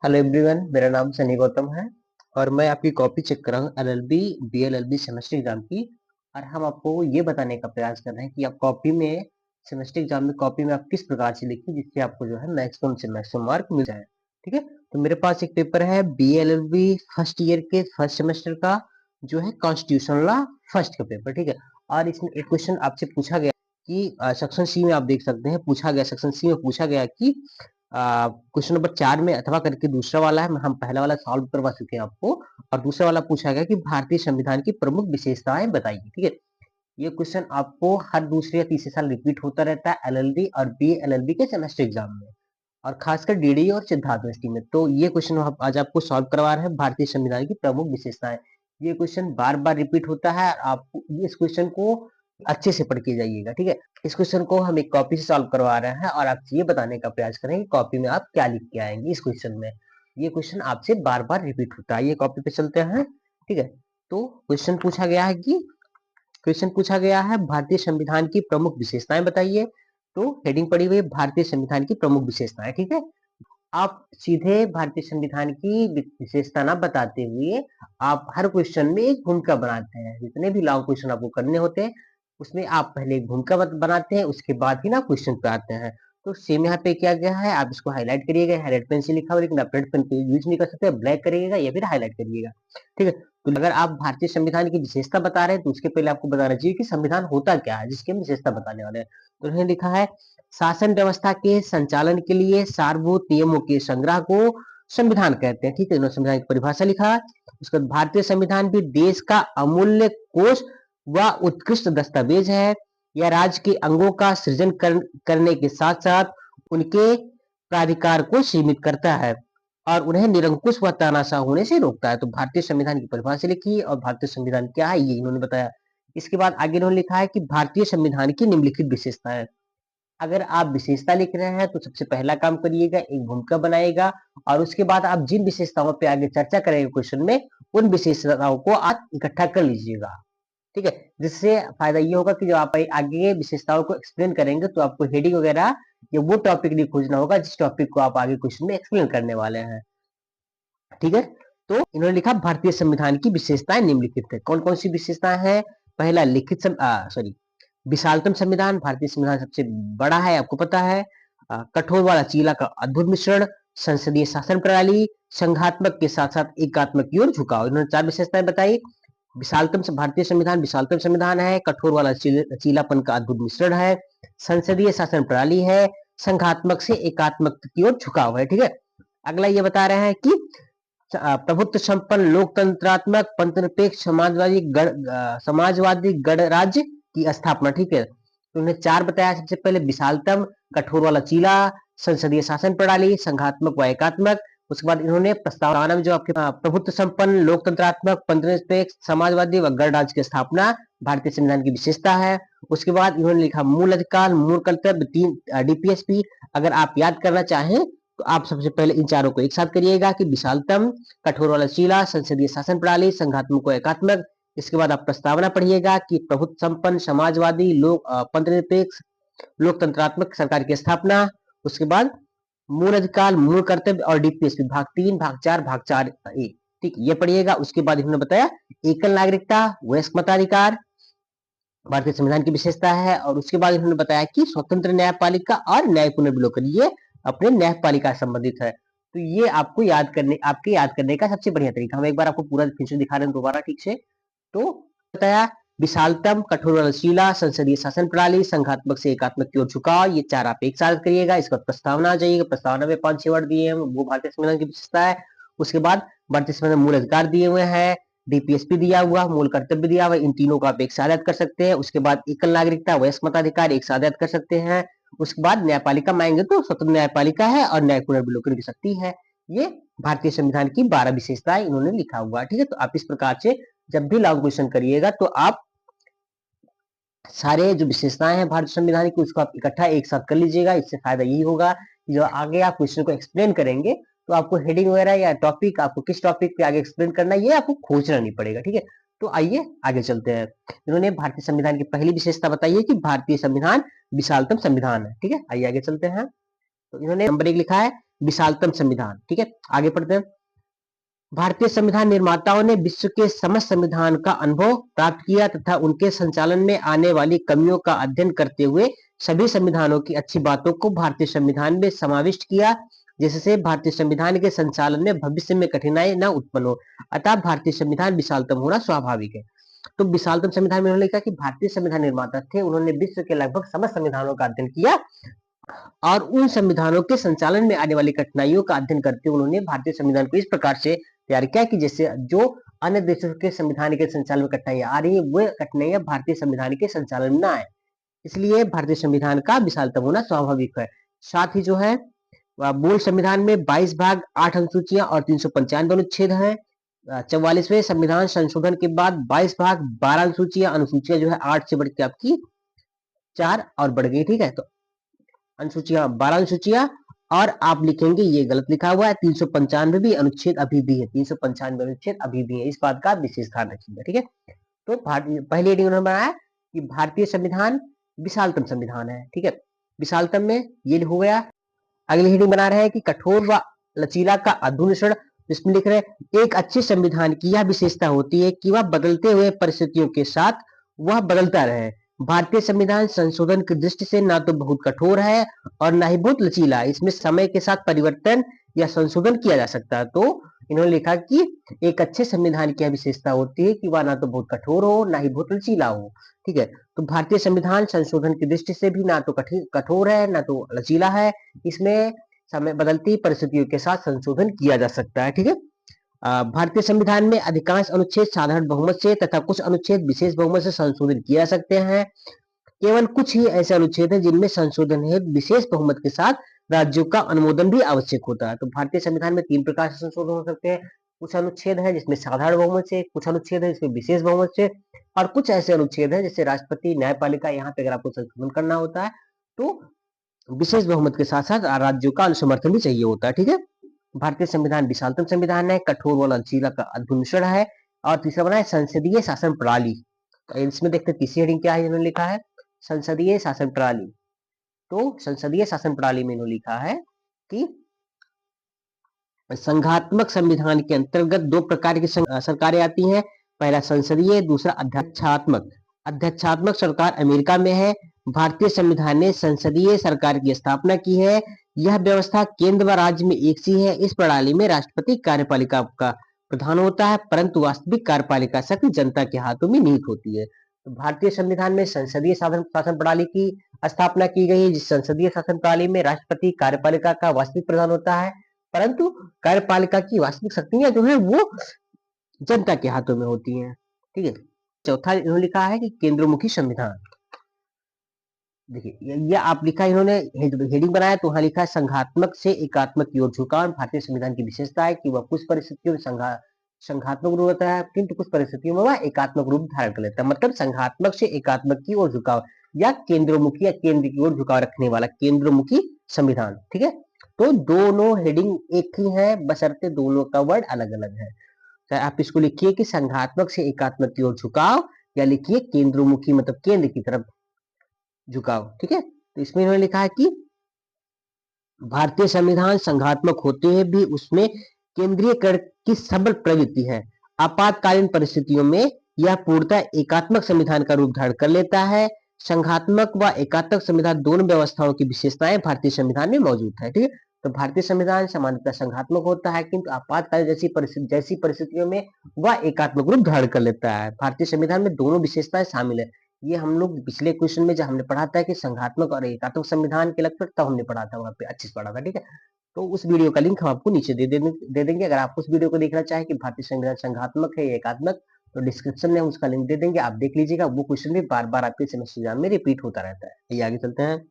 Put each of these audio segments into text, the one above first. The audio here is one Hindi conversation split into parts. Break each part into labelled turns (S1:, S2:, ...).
S1: हेलो एवरीवन, मेरा नाम सनी गौतम है और मैं आपकी कॉपी चेक कर रहा हूँ एलएलबी बीएलएलबी सेमेस्टर एग्जाम की। और हम आपको ये बताने का प्रयास कर रहे हैं कि आप कॉपी में सेमेस्टर एग्जाम में कॉपी में आप किस प्रकार से लिखें जिससे आपको जो है मैक्सिमम से मैक्सिमम मार्क मिल जाए। ठीक है, तो मेरे पास एक पेपर है बीएलएलबी फर्स्ट ईयर के फर्स्ट सेमेस्टर का, जो है कॉन्स्टिट्यूशन लॉ फर्स्ट का पेपर। ठीक है, और इसमें एक क्वेश्चन आपसे पूछा गया कि सेक्शन सी में आप देख सकते हैं, पूछा गया सेक्शन सी में पूछा गया कि क्वेश्चन नंबर 4 में अथवा करके दूसरा वाला है, हम पहला वाला सॉल्व करवा चुके हैं आपको। और दूसरा वाला पूछा गया कि भारतीय संविधान की प्रमुख विशेषताएं बताइए। ठीक है, ये क्वेश्चन आपको हर दूसरे या तीसरे साल रिपीट होता रहता है एलएलबी और बीएलएलबी के सेमेस्टर एग्जाम में, और खासकर डीडी और सिद्धार्थ यूनिवर्सिटी में। तो ये क्वेश्चन आज आपको सॉल्व करवा रहे हैं, भारतीय संविधान की प्रमुख विशेषताएं। ये क्वेश्चन बार बार रिपीट होता है, आप इस क्वेश्चन को अच्छे से पढ़ के जाइएगा। ठीक है, इस क्वेश्चन को हम एक कॉपी से सॉल्व करवा रहे हैं और आपसे ये बताने का प्रयास करेंगे कि कॉपी में आप क्या लिख के आएंगे इस क्वेश्चन में। ये क्वेश्चन आपसे बार बार रिपीट होता है। ये कॉपी पे चलते हैं। ठीक है, तो क्वेश्चन पूछा गया है भारतीय संविधान की प्रमुख विशेषताएं बताइए। तो हेडिंग पड़ी हुई है भारतीय संविधान की प्रमुख विशेषताएं। ठीक है, आप सीधे भारतीय संविधान की विशेषता ना बताते हुए आप हर क्वेश्चन में एक भूमिका बनाते हैं। जितने भी लॉन्ग क्वेश्चन आपको करने होते हैं उसमें आप पहले एक भूमिका बनाते हैं, उसके बाद ही ना क्वेश्चन पे आते हैं। तो सेम यहाँ पे किया गया है, आप इसको हाईलाइट करिएगा। हाईलाइट पेन से लिखा हुआ, लेकिन आप रेड पेन पे यूज नहीं कर सकते, ब्लैक करिएगा या फिर हाईलाइट करिएगा। ठीक है, तो अगर आप भारतीय संविधान की विशेषता बता रहे हैं तो उसके पहले आपको बताना चाहिए कि संविधान होता क्या है जिसकी हम विशेषता बताने वाले हैं। तो उन्होंने लिखा है शासन व्यवस्था के संचालन के लिए सार्वभौम नियमों के संग्रह को संविधान कहते हैं। ठीक है, इन्होंने संविधान की परिभाषा लिखा। उसके बाद भारतीय संविधान भी देश का अमूल्य कोष व उत्कृष्ट दस्तावेज है। यह राज्य के अंगों का सृजन करने के साथ साथ उनके प्राधिकार को सीमित करता है और उन्हें निरंकुश व तानाशाह होने से रोकता है। तो भारतीय संविधान की परिभाषा लिखी और भारतीय संविधान क्या है ये इन्होंने बताया। इसके बाद आगे इन्होंने लिखा है कि भारतीय संविधान की निम्नलिखित विशेषता है। अगर आप विशेषता लिख रहे हैं तो सबसे पहला काम करिएगा, एक भूमिका बनाइएगा और उसके बाद आप जिन विशेषताओं पे आगे चर्चा करेंगे क्वेश्चन में, उन विशेषताओं को आप इकट्ठा कर लीजिएगा। ठीक है, जिससे फायदा ये होगा कि जब आप आगे विशेषताओं को एक्सप्लेन करेंगे तो आपको हेडिंग वगैरह ये वो टॉपिक नहीं खोजना होगा जिस टॉपिक को आप आगे क्वेश्चन में एक्सप्लेन करने वाले हैं। ठीक है, तो इन्होंने लिखा भारतीय संविधान की विशेषताएं निम्नलिखित है। कौन कौन सी विशेषताएं हैं? पहला विशालतम संविधान। भारतीय संविधान सबसे बड़ा है, आपको पता है। कठोर वाला चीला का अद्भुत मिश्रण, संसदीय शासन प्रणाली, संघात्मक के साथ साथ एकात्मक की ओर झुकाव। इन्होंने 4 विशेषताएं बताई। भारतीय संविधान विशालतम संविधान है, कठोर वाला चीलापन का अद्भुत मिश्रण है, संसदीय शासन प्रणाली है, संघात्मक से एकात्मक की ओर झुकाव है। ठीक है, अगला ये बता रहे हैं कि प्रभुत्व संपन्न लोकतंत्रात्मक पंथनिरपेक्ष समाजवादी गणराज्य की स्थापना। ठीक है, तो उन्हें 4 बताया। सबसे पहले विशालतम, कठोर वाला चीला, संसदीय शासन प्रणाली, संघात्मक व एकात्मक। उसके बाद इन्होंने प्रस्तावना में जो आपके प्रभुत्व संपन्न लोकतंत्रात्मक पंथनिरपेक्ष समाजवादी व गणराज्य की स्थापना भारतीय संविधान की विशेषता है। उसके बाद इन्होंने लिखा मूल अधिकार, मूल कर्तव्य, 3 डीपीएसपी। अगर आप याद करना चाहें तो आप सबसे पहले इन चारों को एक साथ करिएगा कि विशालतम, कठोर वाला चीला, संसदीय शासन प्रणाली, संघात्मक व एकात्मक। इसके बाद आप प्रस्तावना पढ़िएगा कि प्रभुत्व संपन्न समाजवादी पंथनिरपेक्ष लोकतंत्रात्मक सरकार की स्थापना। उसके बाद मूल अधिकार, मूल कर्तव्य और डीपीएसपी भाग 3, भाग 4, भाग 4A। ठीक, ये पढ़िएगा। उसके बाद इन्होंने बताया एकल नागरिकता, वयस्क मताधिकार भारतीय संविधान की विशेषता है। और उसके बाद इन्होंने बताया कि स्वतंत्र न्यायपालिका और न्याय पुनर्विलोकन ये अपने न्यायपालिका से संबंधित है। तो ये आपके याद करने का सबसे बढ़िया तरीका। हम एक बार आपको पूरा फिर से दिखा रहे हैं दोबारा ठीक से। तो बताया विशालतम, कठोर रसीला, संसदीय शासन प्रणाली, संघात्मक से एकात्मक की ओर झुकाव। ये 4 आप एक साथ करिएगा। इसका प्रस्तावना आ जाइएगा। प्रस्तावना में 5-6 वर्ड दिए हैं, वो भारतीय संविधान की विशेषता है। उसके बाद भारतीय संविधान मूल अधिकार दिए हुए हैं, डीपीएसपी दिया हुआ, मूल कर्तव्य दिया हुआ, इन तीनों को आप एक साथ याद कर सकते हैं। उसके बाद एकल नागरिकता, वयस्क मताधिकार एक साथ याद कर सकते हैं। उसके बाद न्यायपालिका में आएंगे तो स्वतंत्र न्यायपालिका है और न्याय पुनर्विलोकन की शक्ति है। ये भारतीय संविधान की 12 विशेषताएं इन्होंने लिखा हुआ। ठीक है, तो आप इस प्रकार से जब भी लॉन्ग क्वेश्चन करिएगा तो आप सारे जो विशेषताएं हैं भारतीय संविधान की उसको आप इकट्ठा एक साथ कर लीजिएगा। इससे फायदा यही होगा कि जो आगे आप क्वेश्चन को एक्सप्लेन करेंगे तो आपको हेडिंग वगैरह या टॉपिक, आपको किस टॉपिक पे आगे एक्सप्लेन करना है ये आपको खोजना नहीं पड़ेगा। ठीक है, तो आइए आगे चलते हैं। इन्होंने भारतीय संविधान की पहली विशेषता बताई है कि भारतीय संविधान विशालतम संविधान है। ठीक है, आइए आगे चलते हैं। तो इन्होंने नंबर 1 लिखा है विशालतम संविधान। ठीक है, आगे पढ़ते हैं। भारतीय संविधान निर्माताओं ने विश्व के समस्त संविधान का अनुभव प्राप्त किया तथा उनके संचालन में आने वाली कमियों का अध्ययन करते हुए सभी संविधानों की अच्छी बातों को भारतीय संविधान में समाविष्ट किया, जिससे भारतीय संविधान के संचालन में भविष्य में कठिनाई न उत्पन्न हो। अतः भारतीय संविधान विशालतम होना स्वाभाविक है। तो विशालतम संविधान में उन्होंने लिखा कि भारतीय संविधान निर्माता थे, उन्होंने विश्व के लगभग समस्त संविधानों का अध्ययन किया और उन संविधानों के संचालन में आने वाली कठिनाइयों का अध्ययन करते हुए उन्होंने भारतीय संविधान को इस प्रकार से तैयार किया कि जैसे जो अन्य देशों के संविधान के संचालन में कठिनाइयां आ रही है, वो कठिनाइयां भारतीय संविधान के संचालन में न आए, इसलिए भारतीय संविधान का विशालतम होना स्वाभाविक है। साथ ही जो है मूल संविधान में 22 भाग 8 अनुसूचियां और 395 अनुच्छेद हैं। 44वें संविधान संशोधन के बाद 22 भाग 12 अनुसूचियां जो है 8 से बढ़ के आपकी 4 और बढ़ गई। ठीक है, तो अनुसूचियां 12 अनुसूचियां, और आप लिखेंगे ये गलत लिखा हुआ है, 395 भी अनुच्छेद अभी भी है, 395 अनुच्छेद अभी भी है, इस बात का विशेष ध्यान रखिएगा। ठीक है, तो पहली हेडिंग उन्होंने बनाया कि भारतीय संविधान विशालतम संविधान है। ठीक है, विशालतम में ये हो गया। अगली हेडिंग बना रहे हैं कि कठोर व लचीला का अधुनिश्रण, इसमें लिख रहे हैं एक अच्छे संविधान की यह विशेषता होती है कि वह बदलते हुए परिस्थितियों के साथ वह बदलता रहे। भारतीय संविधान संशोधन की दृष्टि से ना तो बहुत कठोर है और ना ही बहुत लचीला, इसमें समय के साथ परिवर्तन या संशोधन किया जा सकता है। तो इन्होंने लिखा कि एक अच्छे संविधान की विशेषता होती है कि वह ना तो बहुत कठोर हो ना ही बहुत लचीला हो। ठीक है, तो भारतीय संविधान संशोधन की दृष्टि से भी ना तो कठोर है ना तो लचीला है, इसमें समय बदलती परिस्थितियों के साथ संशोधन किया जा सकता है। ठीक है, भारतीय संविधान में अधिकांश अनुच्छेद साधारण बहुमत से तथा कुछ अनुच्छेद विशेष बहुमत से संशोधन किए जा सकते हैं। केवल कुछ ही ऐसे अनुच्छेद हैं जिनमें संशोधन हेतु विशेष बहुमत के साथ राज्यों का अनुमोदन भी आवश्यक होता है। तो भारतीय संविधान में 3 प्रकार से संशोधन हो सकते हैं। कुछ अनुच्छेद है जिसमें साधारण बहुमत से, कुछ अनुच्छेद है जिसमें विशेष बहुमत से, और कुछ ऐसे अनुच्छेद है जैसे राष्ट्रपति, न्यायपालिका, यहाँ पे अगर आपको संशोधन करना होता है तो विशेष बहुमत के साथ साथ राज्यों का अनुसमर्थन भी चाहिए होता है। ठीक है, भारतीय संविधान विशालतम संविधान है, कठोर व लचीला का अधुनिश्रण है, और तीसरा बना है संसदीय शासन प्रणाली। तो इसमें देखते हैं तीसरी हेडिंग क्या है, इन्होंने लिखा है संसदीय शासन प्रणाली। तो संसदीय शासन प्रणाली में इन्होंने लिखा है कि संघात्मक संविधान के अंतर्गत 2 प्रकार की सरकारें आती हैं, पहला संसदीय, दूसरा अध्यक्षात्मक। अध्यक्षात्मक सरकार अमेरिका में है। भारतीय संविधान ने संसदीय सरकार की स्थापना की है। यह व्यवस्था केंद्र व राज्य में एक सी है। इस प्रणाली में राष्ट्रपति कार्यपालिका का प्रधान होता है, परंतु वास्तविक कार्यपालिका शक्ति जनता के हाथों में निहित होती है। तो भारतीय संविधान में संसदीय शासन प्रणाली की स्थापना की गई है, जिस संसदीय शासन प्रणाली में राष्ट्रपति कार्यपालिका का वास्तविक प्रधान होता है, परंतु कार्यपालिका की वास्तविक शक्तियां जो है वो जनता के हाथों में होती हैं। ठीक है, चौथा इन्होंने लिखा है कि केंद्रमुखी संविधान। देखिए ये आप लिखा इन्होंने हेडिंग बनाया तो वहां लिखा है संघात्मक से एकात्मक की ओर झुकाव। भारतीय संविधान की विशेषता है कि वह कुछ परिस्थितियों में संघात्मक रूप होता है, किंतु कुछ परिस्थितियों में वह एकात्मक रूप धारण कर लेता है। मतलब संघात्मक से एकात्मक की ओर झुकाव या केंद्रमुखी या केंद्र की ओर झुकाव रखने वाला केंद्रमुखी संविधान। ठीक है, तो दोनों हेडिंग एक ही है, बशर्ते दोनों का वर्ड अलग अलग है। तो आप इसको लिखिए कि संघात्मक से एकात्मक की ओर झुकाव, या लिखिए केंद्रमुखी मतलब केंद्र की तरफ झुकाव। ठीक है, तो इसमें इन्होंने लिखा है कि भारतीय संविधान संघात्मक होते हुए भी उसमें केंद्रीयकरण की सबल प्रवृत्ति है। आपातकालीन परिस्थितियों में यह पूर्णतः एकात्मक संविधान का रूप धारण कर लेता है। संघात्मक व एकात्मक संविधान दोनों व्यवस्थाओं की विशेषताएं भारतीय संविधान में मौजूद है। ठीक है, तो भारतीय संविधान सामान्यतः संघात्मक होता है, किंतु आपातकालीन जैसी परिस्थितियों में वह एकात्मक रूप धारण कर लेता है। भारतीय संविधान में दोनों विशेषताएं शामिल है। ये हम लोग पिछले क्वेश्चन में जब हमने पढ़ा था कि संघात्मक और एकात्मक संविधान के लक्षण, तब हमने पढ़ा था, वहां पे अच्छे से पढ़ा था। ठीक है, तो उस वीडियो का लिंक हम आपको नीचे दे देंगे। अगर आप उस वीडियो को देखना चाहें कि भारतीय संविधान संघात्मक है या एकात्मक, तो डिस्क्रिप्शन में उसका लिंक दे देंगे, आप देख लीजिएगा। वो क्वेश्चन भी बार बार आपके सेमेस्टर एग्जाम में रिपीट होता रहता है। ये आगे चलते हैं।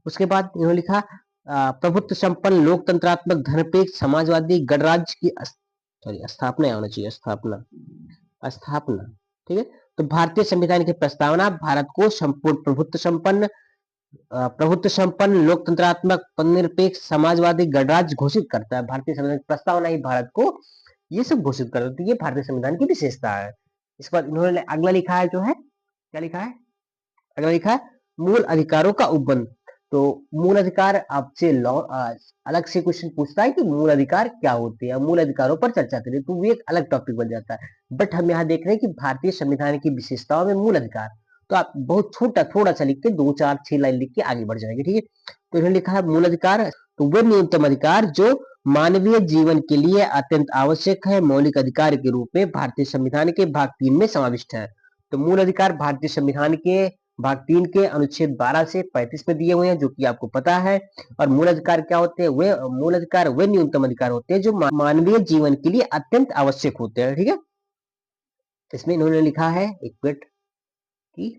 S1: उसके बाद इन्होंने लिखा प्रभुत्व संपन्न लोकतंत्रात्मक धर्मनिरपेक्ष समाजवादी गणराज्य की स्थापना होना चाहिए, स्थापना। ठीक है, तो भारतीय संविधान की प्रस्तावना भारत को संपूर्ण प्रभुत्व संपन्न लोकतंत्रात्मक निरपेक्ष समाजवादी गणराज्य घोषित करता है। भारतीय संविधान की प्रस्तावना ही भारत को ये सब घोषित करती है। ये भारतीय संविधान की विशेषता है। इसके बाद इन्होंने अगला लिखा है, जो है क्या लिखा है, अगला लिखा है मूल अधिकारों का उपबंध। तो मूल अधिकार आपसे लॉ अलग से क्वेश्चन पूछता है कि मूल अधिकार क्या होते हैं, मूल अधिकारों पर चर्चा करें, तो वो एक अलग टॉपिक बन जाता है। बट हम यहाँ देख रहे हैं कि भारतीय संविधान की विशेषताओं में मूल अधिकार, तो आप बहुत छोटा थोड़ा सा लिख के 2 4 6 लाइन लिख के आगे बढ़ जाएंगे, ठीक है। तो इन्होंने लिखा है मूल अधिकार, तो वे न्यूनतम अधिकार जो मानवीय जीवन के लिए अत्यंत आवश्यक है, मौलिक अधिकार के रूप में भारतीय संविधान के भाग 3 में समाविष्ट है। तो मूल अधिकार भारतीय संविधान के भाग 3 के अनुच्छेद 12 से 35 में दिए हुए हैं, जो कि आपको पता है। और मूल अधिकार क्या होते हैं? वे मूल अधिकार वे न्यूनतम अधिकार होते हैं जो मानवीय जीवन के लिए अत्यंत आवश्यक होते हैं, ठीक है। इसमें इन्होंने लिखा है, एक मिनट, कि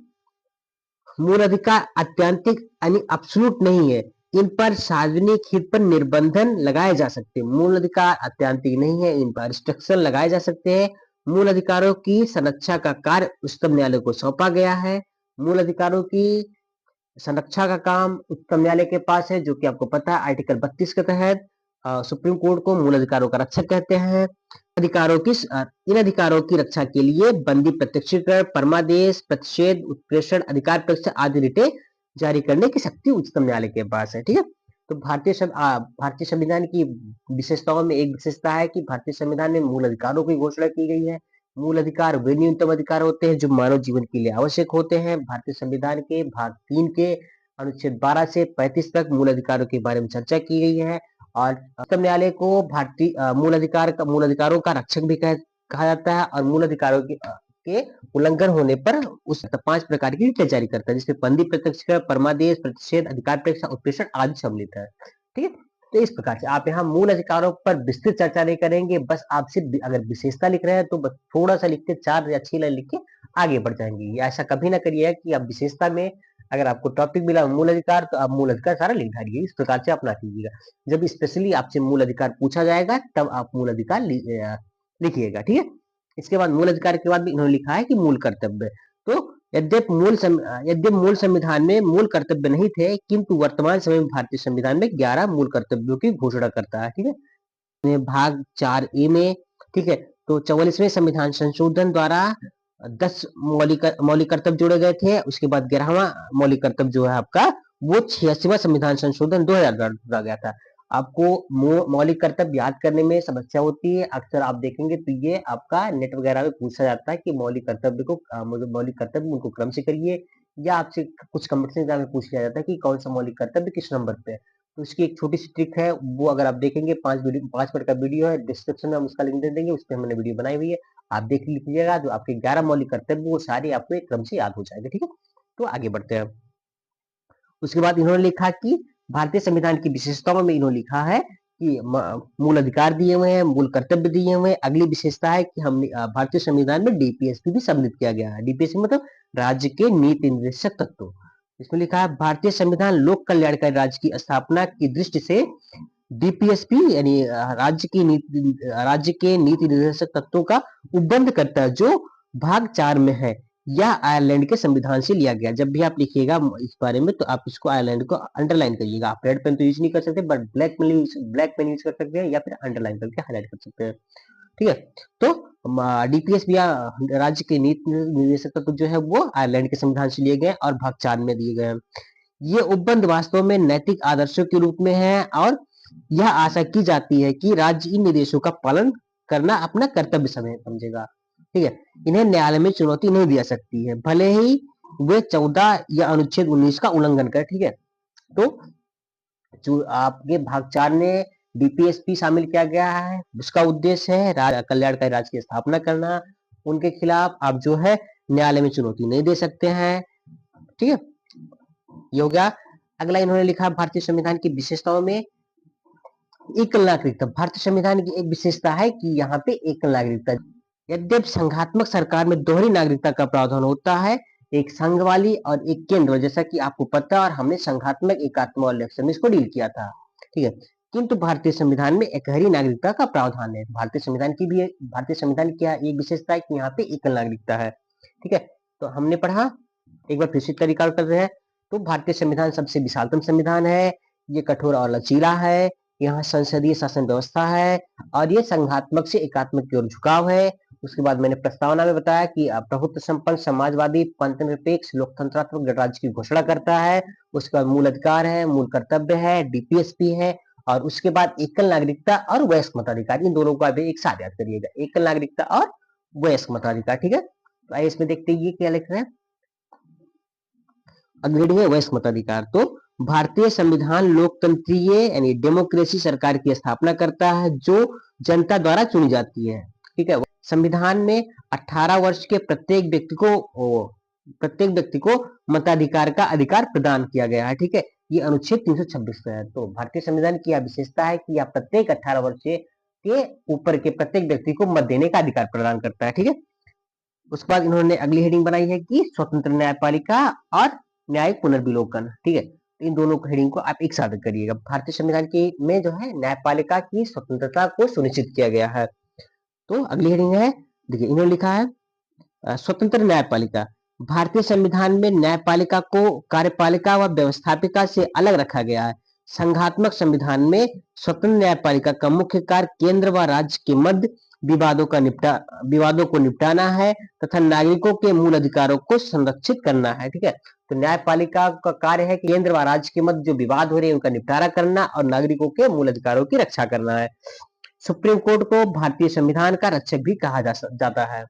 S1: मूल अधिकार अत्यंतिक यानी अब्सोल्यूट नहीं है, इन पर सार्वजनिक हित पर निर्बंधन लगाए जा सकते हैं। मूल अधिकार अत्यंतिक नहीं है, इन पर रिस्ट्रिक्शन लगाए जा सकते हैं। मूल अधिकारों की संरक्षा का कार्य उच्चतम न्यायालय को सौंपा गया है। मूल अधिकारों की संरक्षा का काम उच्चतम न्यायालय के पास है, जो कि आपको पता है आर्टिकल 32 के तहत सुप्रीम कोर्ट को मूल अधिकारों का रक्षक कहते हैं। अधिकारों की इन अधिकारों की रक्षा के लिए बंदी, प्रत्यक्षीकरण, परमादेश, प्रतिषेध, उत्प्रेषण, अधिकार परीक्षा आदि रिटें जारी करने की शक्ति उच्चतम न्यायालय के पास है, ठीक है। तो भारतीय संविधान की विशेषताओं में एक विशेषता है कि भारतीय संविधान में मूल अधिकारों की घोषणा की गई है। मूल अधिकार वे न्यूनतम अधिकार होते हैं जो मानव जीवन के लिए आवश्यक होते हैं। भारतीय संविधान के भाग 3 के अनुच्छेद 12 से 35 तक मूल अधिकारों के बारे में चर्चा की गई है। और उच्चतम न्यायालय को भारतीय मूल अधिकारों का रक्षक भी कहा जाता है। और मूल अधिकारों के उल्लंघन होने पर उस 5 प्रकार की रिटें जारी करता है, जिसमें बंदी, प्रत्यक्षीकरण, परमादेश, प्रतिषेध, अधिकार परीक्षा, उत्प्रेषण आदि सम्मिलित है, ठीक है। तो इस प्रकार से आप यहाँ मूल अधिकारों पर विस्तृत चर्चा नहीं करेंगे, बस आप सिर्फ अगर विशेषता लिख रहे हैं तो बस थोड़ा सा लिख के 4 या 6 लाइन लिख के आगे बढ़ जाएंगे। ऐसा कभी ना करिएगा कि आप विशेषता में अगर आपको टॉपिक मिला मूल अधिकार, तो आप मूल अधिकार सारा लिख डालिए। इस प्रकार से आप ना कीजिएगा। जब स्पेशली आपसे मूल अधिकार पूछा जाएगा तब आप मूल अधिकार लिखिएगा, ठीक है। इसके बाद मूल अधिकार के बाद भी इन्होंने लिखा है कि मूल कर्तव्य। तो यद्यप मूल संविधान में मूल कर्तव्य नहीं थे, किंतु वर्तमान समय में भारतीय संविधान में 11 मूल कर्तव्यों की घोषणा करता है, ठीक है। भाग 4 ए में, ठीक है, तो 44वें संविधान संशोधन द्वारा 10 मौलिक कर्तव्य जोड़े गए थे। उसके बाद 11वां मौलिक कर्तव्य जो है आपका, वो 86वां संविधान संशोधन 2000 जोड़ा गया था। आपको मौलिक कर्तव्य याद करने में समस्या होती है, अक्सर आप देखेंगे तो ये आपका नेट वगैरह में पूछा जाता है कि मौलिक कर्तव्य उनको क्रम से करिए, या आपसे कुछ कॉम्पिटिशन एग्जाम में पूछ लिया जाता है कि कौन सा मौलिक कर्तव्य किस नंबर पे है। तो उसकी एक छोटी सी ट्रिक है, वो अगर आप देखेंगे 5 मिनट का वीडियो है, डिस्क्रिप्शन में हम उसका लिंक दे देंगे, उस पर हमने वीडियो बनाई हुई है, आप देख लीजिएगा। जो आपके 11 मौलिक कर्तव्य वो सारे आपको एक क्रम से याद हो जाएंगे, ठीक है। तो आगे बढ़ते हैं। उसके बाद इन्होंने लिखा कि भारतीय संविधान की विशेषताओं में इन्होंने लिखा है कि मूल अधिकार दिए हुए हैं, मूल कर्तव्य दिए हुए हैं। अगली विशेषता है कि हमने भारतीय संविधान में डीपीएसपी भी सम्मिलित किया गया है। डीपीएसपी मतलब राज्य के नीति निर्देशक तत्व। इसमें लिखा है भारतीय संविधान लोक कल्याणकारी राज्य की स्थापना की दृष्टि से डीपीएसपी यानी राज्य के नीति निर्देशक तत्वों का उपबंध करता है, जो भाग 4 में है। यह आयरलैंड के संविधान से लिया गया। जब भी आप लिखिएगा इस बारे में तो आप इसको आयरलैंड को अंडरलाइन करिएगा। आप रेड पेन तो यूज नहीं कर सकते, बट ब्लैक पेन यूज कर सकते हैं, या फिर अंडरलाइन करके हाईलाइट कर सकते हैं, ठीक है। तो डीपीएस या राज्य के नीति निर्देशक तत्व जो है वो आयरलैंड के संविधान से लिए गए और भाग 4 में दिए गए हैं। ये उपबंध वास्तव में नैतिक आदर्शों के रूप में है और यह आशा की जाती है कि राज्य इन निर्देशों का पालन करना अपना कर्तव्य समझेगा, ठीक है। इन्हें न्यायालय में चुनौती नहीं दी जा सकती है, भले ही वे 14 या अनुच्छेद 19 का उल्लंघन करें, ठीक है। तो जो आपके भाग 4 में डीपीएसपी शामिल किया गया है, उसका उद्देश्य है कल्याणकारी राज्य की स्थापना करना। उनके खिलाफ आप जो है न्यायालय में चुनौती नहीं दे सकते हैं, ठीक है। ये हो गया। अगला इन्होंने लिखा भारतीय संविधान की विशेषताओं में एकल नागरिकता। भारतीय संविधान की एक विशेषता है कि यहाँ पे एकल नागरिकता। यद्यप संघात्मक सरकार में दोहरी नागरिकता का प्रावधान होता है, एक संघ वाली और एक केंद्र, जैसा कि आपको पता है, और हमने संघात्मक एकात्म और इलेक्शन में इसको डील किया था, ठीक है। किंतु भारतीय संविधान में एकहरी नागरिकता का प्रावधान है। भारतीय संविधान की एक विशेषता है कि यहाँ पे एकल नागरिकता है, ठीक है। तो हमने पढ़ा, एक बार फिर से तरीका कर रहे हैं। तो भारतीय संविधान सबसे विशालतम संविधान है, ये कठोर और लचीला है, यहाँ संसदीय शासन व्यवस्था है, और ये संघात्मक से एकात्मक की ओर झुकाव है। उसके बाद मैंने प्रस्तावना में बताया कि प्रभुत्व संपन्न समाजवादी पंथनिरपेक्ष लोकतंत्रात्मक गणराज्य की घोषणा करता है। उसके बाद मूल अधिकार है, मूल कर्तव्य है, डीपीएसपी है, और उसके बाद एकल नागरिकता और वयस्क मताधिकार, इन दोनों को अभी एक साथ याद करिएगा, एकल नागरिकता और वयस्क मताधिकार। ठीक है, तो आइए इसमें देखते हैं ये क्या लिख रहे हैं। अग्रणी है वयस्क मताधिकार। तो भारतीय संविधान लोकतंत्रीय यानी डेमोक्रेसी सरकार की स्थापना करता है जो जनता द्वारा चुनी जाती है। ठीक है, संविधान में 18 वर्ष के प्रत्येक व्यक्ति को मताधिकार का अधिकार प्रदान किया गया है। ठीक है, ये अनुच्छेद 326 है। तो भारतीय संविधान की यह विशेषता है कि यह प्रत्येक 18 वर्ष के ऊपर के प्रत्येक व्यक्ति को मत देने का अधिकार प्रदान करता है। ठीक है, उसके बाद इन्होंने अगली हेडिंग बनाई है कि स्वतंत्र न्यायपालिका और न्यायिक पुनर्विलोकन। ठीक है, तो इन दोनों हेडिंग को आप एक साथ करिएगा। भारतीय संविधान की में जो है न्यायपालिका की स्वतंत्रता को सुनिश्चित किया गया है। तो अगली हेडिंग है, देखिए इन्होंने लिखा है स्वतंत्र न्यायपालिका। भारतीय संविधान में न्यायपालिका को कार्यपालिका व व्यवस्थापिका से अलग रखा गया है। संघात्मक संविधान में स्वतंत्र न्यायपालिका का मुख्य कार्य केंद्र व राज्य के मध्य विवादों को निपटाना है तथा नागरिकों के मूल अधिकारों को संरक्षित करना है। ठीक है, तो न्यायपालिका का कार्य है कि केंद्र व राज्य के मध्य जो विवाद हो रहे हैं उनका निपटारा करना और नागरिकों के मूल अधिकारों की रक्षा करना है। सुप्रीम कोर्ट को भारतीय संविधान का रक्षक भी कहा जाता है।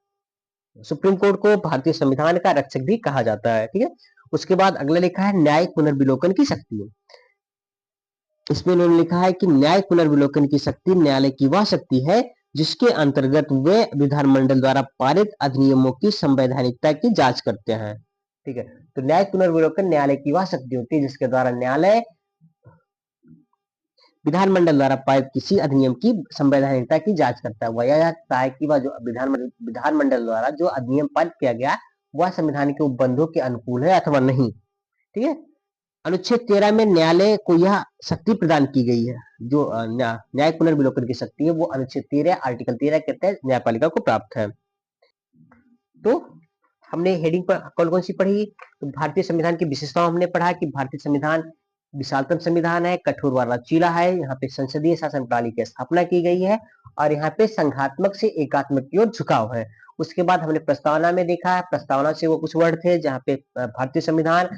S1: सुप्रीम कोर्ट को भारतीय संविधान का रक्षक भी कहा जाता है। ठीक है, उसके बाद अगला लिखा है न्यायिक पुनर्विलोकन की शक्ति। इसमें उन्होंने लिखा है कि न्यायिक पुनर्विलोकन की शक्ति न्यायालय की वह शक्ति है जिसके अंतर्गत वे विधानमंडल द्वारा पारित अधिनियमों की संवैधानिकता की जांच करते हैं। ठीक है, तो न्यायिक पुनर्विलोकन न्यायालय की वह शक्ति होती है जिसके द्वारा न्यायालय विधानमंडल द्वारा पारित किसी अधिनियम की संवैधानिकता की जांच करता है। वह यह जांचता है कि वह जो विधानमंडल द्वारा जो अधिनियम पारित किया गया वह संविधान के उपबंधों के अनुकूल है अथवा नहीं। ठीक है, अनुच्छेद 13 में न्यायालय को यह शक्ति प्रदान की गई है, जो न्यायिक पुनर्विलोकन की शक्ति है वो अनुच्छेद 13 आर्टिकल 13 के तहत न्यायपालिका को प्राप्त है। तो हमने हेडिंग पर कौन कौन सी पढ़ी, तो भारतीय संविधान की विशेषताओं हमने पढ़ा कि भारतीय संविधान विशालतम संविधान है, कठोर व लचीला है, यहाँ पे संसदीय शासन प्रणाली की स्थापना की गई है और यहाँ पे संघात्मक से एकात्मक की ओर झुकाव है। उसके बाद हमने प्रस्तावना में देखा है, प्रस्तावना से वो कुछ वर्ड थे जहाँ पे भारतीय संविधान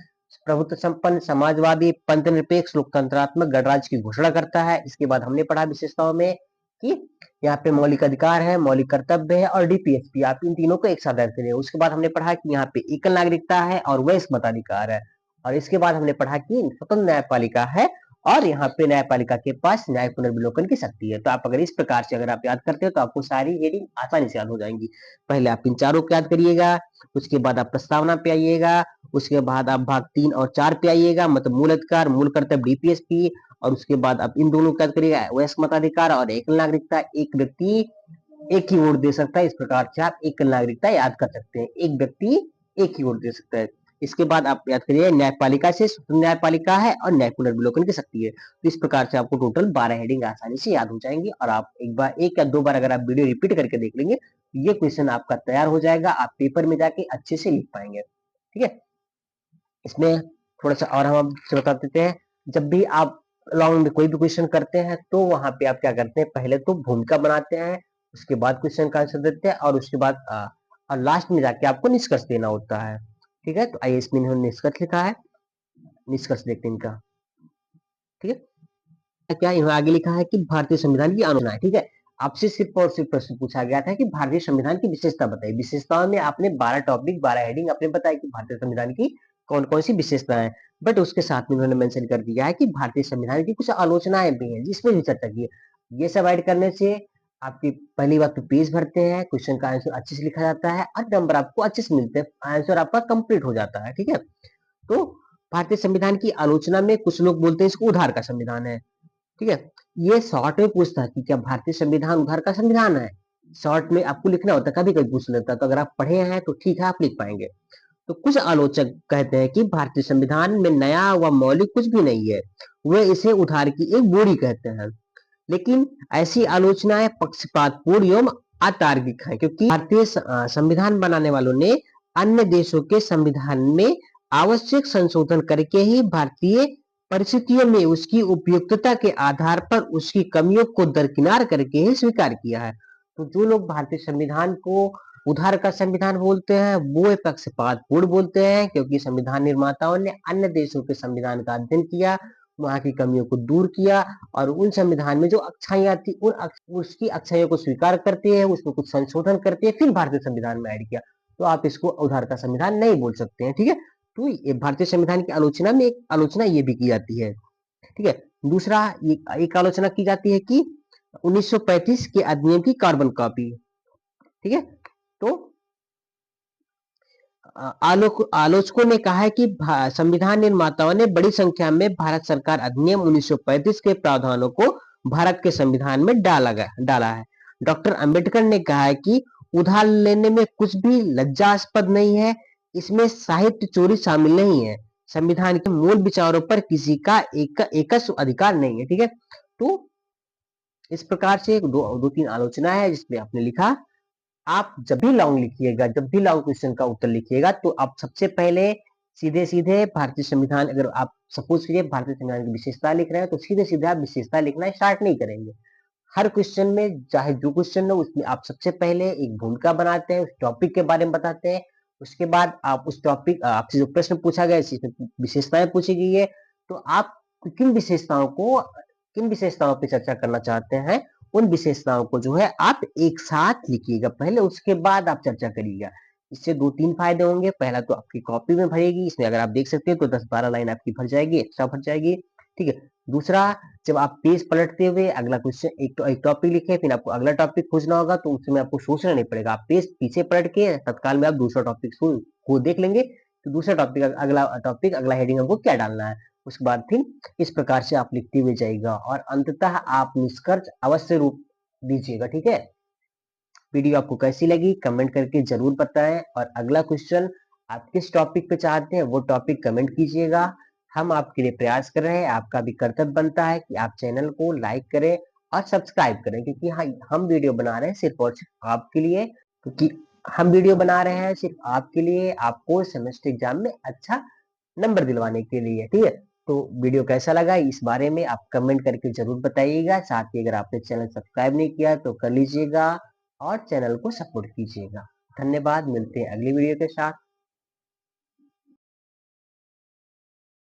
S1: प्रभुत्व संपन्न समाजवादी पंथनिरपेक्ष लोकतंत्रात्मक गणराज्य की घोषणा करता है। इसके बाद हमने पढ़ा विशेषताओं में कि यहाँ पे मौलिक अधिकार है, मौलिक कर्तव्य है और डीपीएसपी, आप इन तीनों को एक साथ रखते हैं। उसके बाद हमने पढ़ा कि यहाँ पे एकल नागरिकता है और वयस्क मताधिकार है, और इसके बाद हमने पढ़ा कि स्वतंत्र न्यायपालिका है और यहाँ पे न्यायपालिका के पास न्याय पुनर्विलोकन की शक्ति है। तो आप अगर इस प्रकार से अगर आप याद करते हो तो आपको सारी हेडिंग आसानी से याद हो जाएंगी। पहले आप इन चारों को याद करिएगा, उसके बाद आप प्रस्तावना पे आइएगा, उसके बाद आप भाग 3 और 4 पे आइएगा, मतलब मूल अधिकार, मूल कर्तव्य, डीपीएसपी, और उसके बाद आप इन दोनों को याद करिएगा, वयस्क मताधिकार और एकल नागरिकता। एक व्यक्ति एक ही वोट दे सकता है, इस प्रकार से आप एकल नागरिकता याद कर सकते हैं, एक व्यक्ति एक ही वोट दे सकता है। इसके बाद आप याद करिए न्यायपालिका से स्वतंत्र न्यायपालिका है और न्याय पुनर्विलोकन की शक्ति है। तो इस प्रकार से आपको टोटल 12 हेडिंग आसानी से याद हो जाएंगी, और आप एक या दो बार अगर आप वीडियो रिपीट करके देख लेंगे तो ये क्वेश्चन आपका तैयार हो जाएगा, आप पेपर में जाके अच्छे से लिख पाएंगे। ठीक है, इसमें थोड़ा सा और हम आपसे बता देते हैं, जब भी आप लॉन्ग में कोई भी क्वेश्चन करते हैं तो वहां पे आप क्या करते हैं, पहले तो भूमिका बनाते हैं, उसके बाद क्वेश्चन का आंसर देते हैं और उसके बाद और लास्ट में जाके आपको निष्कर्ष देना होता है। ठीक है, तो आइए इसमें इन्होंने निष्कर्ष लिखा है, निष्कर्ष देखते हैं इनका। ठीक है, क्या इन्होंने आगे लिखा है कि भारतीय संविधान की आलोचना है। ठीक है, आपसे सिर्फ और सिर्फ प्रश्न पूछा गया था कि भारतीय संविधान की विशेषता बताइए। विशेषताओं में आपने 12 टॉपिक 12 हेडिंग आपने बताया कि भारतीय संविधान की कौन कौन सी विशेषताएं हैं, बट उसके साथ में उन्होंने मेंशन कर दिया है कि भारतीय संविधान की कुछ आलोचनाएं भी हैं जिसमें भी चर्चा की है। ये सब ऐड करने से आपकी पहली बात तो पेज भरते हैं, क्वेश्चन का आंसर अच्छे से लिखा जाता है और नंबर आपको अच्छे से मिलते हैं, आंसर आपका कंप्लीट हो जाता है। ठीक है, तो भारतीय संविधान की आलोचना में कुछ लोग बोलते हैं इसको उधार का संविधान है। ठीक है, ये शॉर्ट में पूछता है कि क्या भारतीय संविधान उधार का संविधान है, शॉर्ट में आपको लिखना होता है, कभी कभी पूछ लेता है, तो अगर आप पढ़े हैं तो ठीक है आप लिख पाएंगे। तो कुछ आलोचक कहते हैं कि भारतीय संविधान में नया व मौलिक कुछ भी नहीं है, वे इसे उधार की एक बोरी कहते हैं। लेकिन ऐसी आलोचनाएं पक्षपातपूर्ण एवं अतार्किक है, क्योंकि भारतीय संविधान बनाने वालों ने अन्य देशों के संविधान में आवश्यक संशोधन करके ही भारतीय परिस्थितियों में उसकी उपयुक्तता के आधार पर उसकी कमियों को दरकिनार करके ही स्वीकार किया है। तो जो लोग भारतीय संविधान को उधार का संविधान बोलते हैं वो एक पक्षपातपूर्ण बोलते हैं, क्योंकि संविधान निर्माताओं ने अन्य देशों के संविधान का अध्ययन किया, वहां की कमियों को दूर किया और उन संविधान में जो अच्छाइयां थी उसकी अच्छाइयों को स्वीकार करते हैं, उसमें कुछ संशोधन करते हैं, फिर भारतीय संविधान में ऐड किया। तो आप इसको उधार का संविधान नहीं बोल सकते हैं, ठीक है। तो ये भारतीय संविधान की आलोचना में एक आलोचना ये भी की जाती है, ठीक है। दूसरा एक आलोचना की जाती है कि 1935 के अधिनियम की कार्बन कॉपी, ठीक है। तो आलोचकों ने कहा है कि संविधान निर्माताओं ने बड़ी संख्या में भारत सरकार अधिनियम 1935 के प्रावधानों को भारत के संविधान में डाला है। डॉक्टर अंबेडकर ने कहा है कि उधार लेने में कुछ भी लज्जास्पद नहीं है, इसमें साहित्य चोरी शामिल नहीं है, संविधान के मूल विचारों पर किसी का एकस्व अधिकार नहीं है, ठीक है। तो इस प्रकार से दो तीन आलोचना है जिसमें आपने लिखा। आप जब भी लॉन्ग लिखिएगा, जब भी लॉन्ग क्वेश्चन का उत्तर लिखिएगा, तो आप सबसे पहले सीधे सीधे भारतीय संविधान, अगर आप सपोज कीजिए भारतीय संविधान की विशेषता लिख रहे हैं तो सीधे सीधे आप विशेषता लिखना स्टार्ट नहीं करेंगे। हर क्वेश्चन में चाहे जो क्वेश्चन हो उसमें आप सबसे पहले एक भूमिका बनाते हैं, उस टॉपिक के बारे में बताते हैं, उसके बाद आप उस टॉपिक आपसे जो प्रश्न पूछा गया है विशेषताएं पूछी गई है, तो आप किन विशेषताओं को किन विशेषताओं पर चर्चा करना चाहते हैं, उन विशेषताओं को जो है आप एक साथ लिखिएगा पहले, उसके बाद आप चर्चा करिएगा। इससे दो तीन फायदे होंगे। पहला तो आपकी कॉपी में भरेगी, इसमें अगर आप देख सकते हैं तो 10-12 लाइन आपकी भर जाएगी, एक्स्ट्रा भर जाएगी, ठीक है। दूसरा, जब आप पेज पलटते हुए अगला क्वेश्चन एक टॉपिक लिखे, फिर आपको अगला टॉपिक खोजना होगा तो उसमें आपको सोचना नहीं पड़ेगा, आप पेज पीछे पलट के तत्काल में आप दूसरा टॉपिक को देख लेंगे, तो दूसरा टॉपिक अगला हेडिंग हमको क्या डालना है, उसके बाद फिर इस प्रकार से आप लिखते हुए जाइएगा और अंततः आप निष्कर्ष अवश्य रूप दीजिएगा, ठीक है। वीडियो आपको कैसी लगी कमेंट करके जरूर बताएं, और अगला क्वेश्चन आप किस टॉपिक पे चाहते हैं वो टॉपिक कमेंट कीजिएगा। हम आपके लिए प्रयास कर रहे हैं, आपका भी कर्तव्य बनता है कि आप चैनल को लाइक करें और सब्सक्राइब करें, क्योंकि हाँ, हम वीडियो बना रहे हैं सिर्फ और सिर्फ आपके लिए, क्योंकि हम वीडियो बना रहे हैं सिर्फ आपके लिए, आपको सेमेस्टर एग्जाम में अच्छा नंबर दिलवाने के लिए, ठीक है। तो वीडियो कैसा लगा इस बारे में आप कमेंट करके जरूर बताइएगा। साथ ही अगर आपने चैनल सब्सक्राइब नहीं किया तो कर लीजिएगा और चैनल को सपोर्ट कीजिएगा। धन्यवाद, मिलते हैं अगली वीडियो के साथ।